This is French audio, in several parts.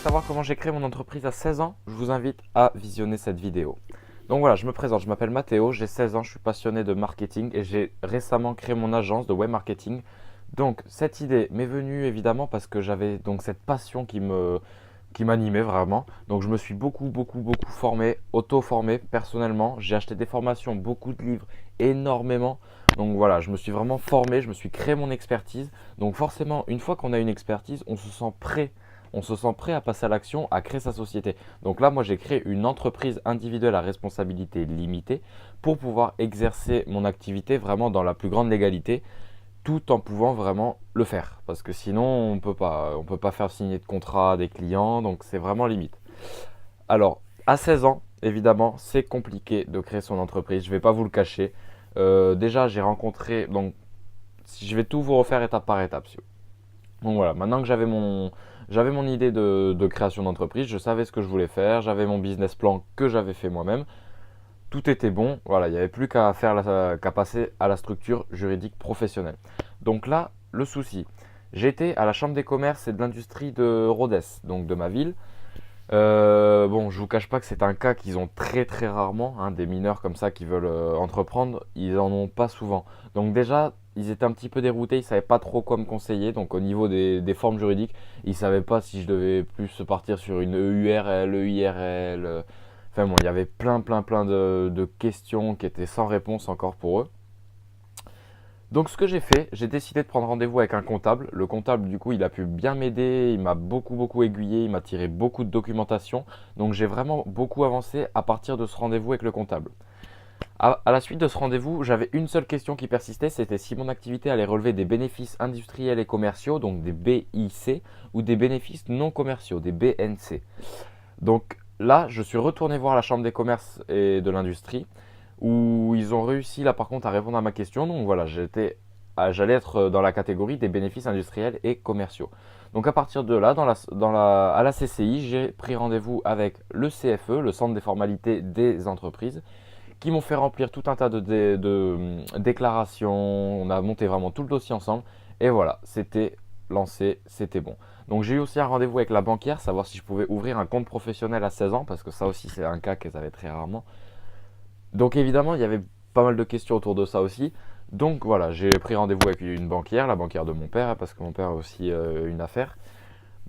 savoir comment j'ai créé mon entreprise à 16 ans, je vous invite à visionner cette vidéo. Donc voilà, je me présente, je m'appelle Mathéo, j'ai 16 ans, je suis passionné de marketing et j'ai récemment créé mon agence de web marketing. Donc cette idée m'est venue évidemment parce que j'avais donc cette passion qui m'animait vraiment. Donc je me suis beaucoup formé, auto-formé personnellement. J'ai acheté des formations, beaucoup de livres, énormément. Donc voilà, je me suis vraiment formé, je me suis créé mon expertise. Donc forcément, une fois qu'on a une expertise, on se sent prêt. On se sent prêt à passer à l'action, à créer sa société. Donc là, moi, j'ai créé une entreprise individuelle à responsabilité limitée pour pouvoir exercer mon activité vraiment dans la plus grande légalité, tout en pouvant vraiment le faire. Parce que sinon, on peut pas faire signer de contrat des clients, donc c'est vraiment limite. Alors, à 16 ans, évidemment, c'est compliqué de créer son entreprise, je ne vais pas vous le cacher. Déjà, j'ai rencontré, donc je vais tout vous refaire étape par étape. Donc voilà, maintenant que j'avais mon idée de création d'entreprise, je savais ce que je voulais faire, j'avais mon business plan que j'avais fait moi-même. Tout était bon, voilà, il n'y avait plus qu'à passer à la structure juridique professionnelle. Donc là, le souci, j'étais à la chambre des commerces et de l'industrie de Rodez, donc de ma ville. Bon, je vous cache pas que c'est un cas qu'ils ont très rarement, hein, des mineurs comme ça qui veulent entreprendre, ils en ont pas souvent. Donc déjà, ils étaient un petit peu déroutés, ils savaient pas trop quoi me conseiller. Donc au niveau des formes juridiques, ils savaient pas si je devais plus partir sur une EURL, EIRL. Enfin bon, il y avait plein de questions qui étaient sans réponse encore pour eux. Donc ce que j'ai fait, j'ai décidé de prendre rendez-vous avec un comptable. Le comptable, du coup, il a pu bien m'aider, il m'a beaucoup aiguillé, il m'a tiré beaucoup de documentation. Donc j'ai vraiment beaucoup avancé à partir de ce rendez-vous avec le comptable. À la suite de ce rendez-vous, j'avais une seule question qui persistait, c'était si mon activité allait relever des bénéfices industriels et commerciaux, donc des BIC, ou des bénéfices non commerciaux, des BNC. Donc là, je suis retourné voir la Chambre des commerces et de l'industrie où ils ont réussi là par contre à répondre à ma question. Donc voilà, j'allais être dans la catégorie des bénéfices industriels et commerciaux. Donc à partir de là, à la CCI, j'ai pris rendez-vous avec le CFE, le Centre des formalités des entreprises, qui m'ont fait remplir tout un tas de déclarations. On a monté vraiment tout le dossier ensemble. Et voilà, c'était lancé, c'était bon. Donc j'ai eu aussi un rendez-vous avec la banquière, savoir si je pouvais ouvrir un compte professionnel à 16 ans, parce que ça aussi c'est un cas qu'elles avaient très rarement. Donc évidemment, il y avait pas mal de questions autour de ça aussi. Donc voilà, j'ai pris rendez-vous avec une banquière, la banquière de mon père, parce que mon père a aussi une affaire.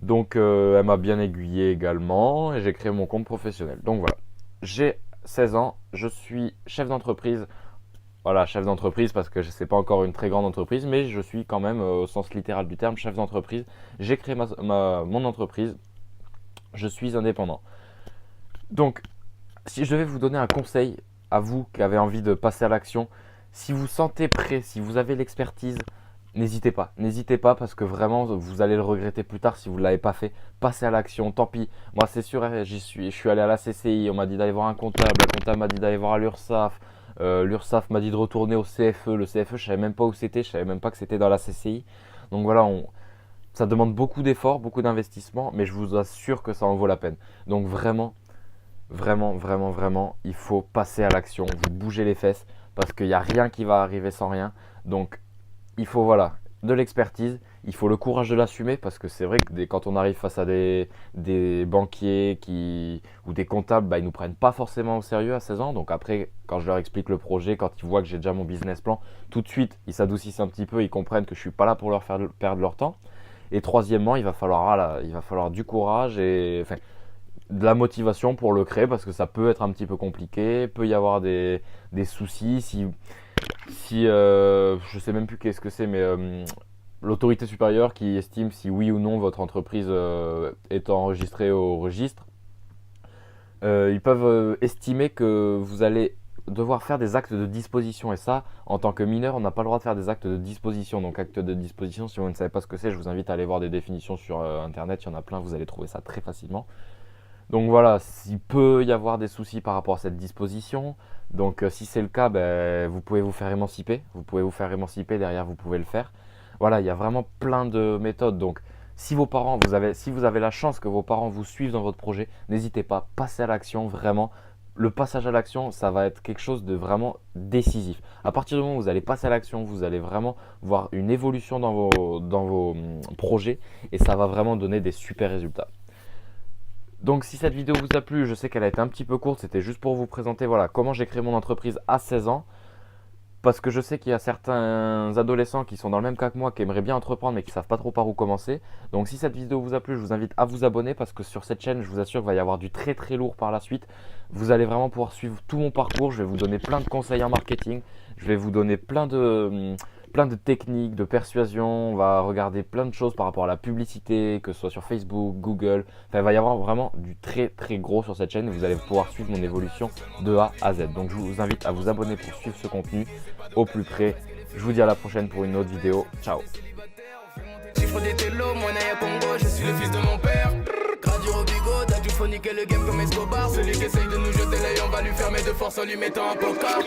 Donc elle m'a bien aiguillé également et j'ai créé mon compte professionnel. Donc voilà, j'ai 16 ans, je suis chef d'entreprise. Voilà, chef d'entreprise parce que ce n'est pas encore une très grande entreprise, mais je suis quand même au sens littéral du terme chef d'entreprise. J'ai créé mon entreprise, je suis indépendant. Donc si je devais vous donner un conseil à vous qui avez envie de passer à l'action, si vous sentez prêt, si vous avez l'expertise, n'hésitez pas. N'hésitez pas parce que vraiment vous allez le regretter plus tard si vous ne l'avez pas fait. Passez à l'action, tant pis. Moi c'est sûr, je suis allé à la CCI, on m'a dit d'aller voir un comptable, le comptable m'a dit d'aller voir à l'URSSAF. L'URSSAF m'a dit de retourner au CFE. Le CFE, je savais même pas où c'était, je savais même pas que c'était dans la CCI. Donc voilà, ça demande beaucoup d'efforts, beaucoup d'investissements, mais je vous assure que ça en vaut la peine. Donc vraiment, il faut passer à l'action, vous bougez les fesses parce qu'il n'y a rien qui va arriver sans rien. Donc, il faut voilà, de l'expertise, il faut le courage de l'assumer parce que c'est vrai que quand on arrive face à des banquiers ou des comptables, bah, ils ne nous prennent pas forcément au sérieux à 16 ans. Donc après, quand je leur explique le projet, quand ils voient que j'ai déjà mon business plan, tout de suite, ils s'adoucissent un petit peu, ils comprennent que je ne suis pas là pour leur faire perdre leur temps. Et troisièmement, il va falloir du courage et enfin, de la motivation pour le créer parce que ça peut être un petit peu compliqué, peut y avoir des soucis si je sais même plus qu'est-ce que c'est, mais l'autorité supérieure qui estime si oui ou non votre entreprise est enregistrée au registre, ils peuvent estimer que vous allez devoir faire des actes de disposition et ça, en tant que mineur, on n'a pas le droit de faire des actes de disposition. Donc actes de disposition, si vous ne savez pas ce que c'est, je vous invite à aller voir des définitions sur internet, il y en a plein, vous allez trouver ça très facilement. Donc voilà, il peut y avoir des soucis par rapport à cette disposition. Donc si c'est le cas, ben, vous pouvez vous faire émanciper. Vous pouvez vous faire émanciper, derrière vous pouvez le faire. Voilà, il y a vraiment plein de méthodes. Donc si si vous avez la chance que vos parents vous suivent dans votre projet, n'hésitez pas, passez à l'action vraiment. Le passage à l'action, ça va être quelque chose de vraiment décisif. À partir du moment où vous allez passer à l'action, vous allez vraiment voir une évolution dans vos projets et ça va vraiment donner des super résultats. Donc si cette vidéo vous a plu, je sais qu'elle a été un petit peu courte, c'était juste pour vous présenter voilà, comment j'ai créé mon entreprise à 16 ans. Parce que je sais qu'il y a certains adolescents qui sont dans le même cas que moi, qui aimeraient bien entreprendre mais qui ne savent pas trop par où commencer. Donc si cette vidéo vous a plu, je vous invite à vous abonner parce que sur cette chaîne, je vous assure qu'il va y avoir du très très lourd par la suite. Vous allez vraiment pouvoir suivre tout mon parcours, je vais vous donner plein de conseils en marketing, je vais vous donner plein de techniques, de persuasion, on va regarder plein de choses par rapport à la publicité, que ce soit sur Facebook, Google. Enfin, il va y avoir vraiment du très très gros sur cette chaîne et vous allez pouvoir suivre mon évolution de A à Z. Donc je vous invite à vous abonner pour suivre ce contenu au plus près. Je vous dis à la prochaine pour une autre vidéo. Ciao. Chiffre des télos, moi Naya Congo, je suis le fils de mon père. Gradure au bigot, Dadju faut niquer le game comme Escobar. Celui qui essaye de nous jeter l'œil, on va lui fermer de force en lui mettant un poker.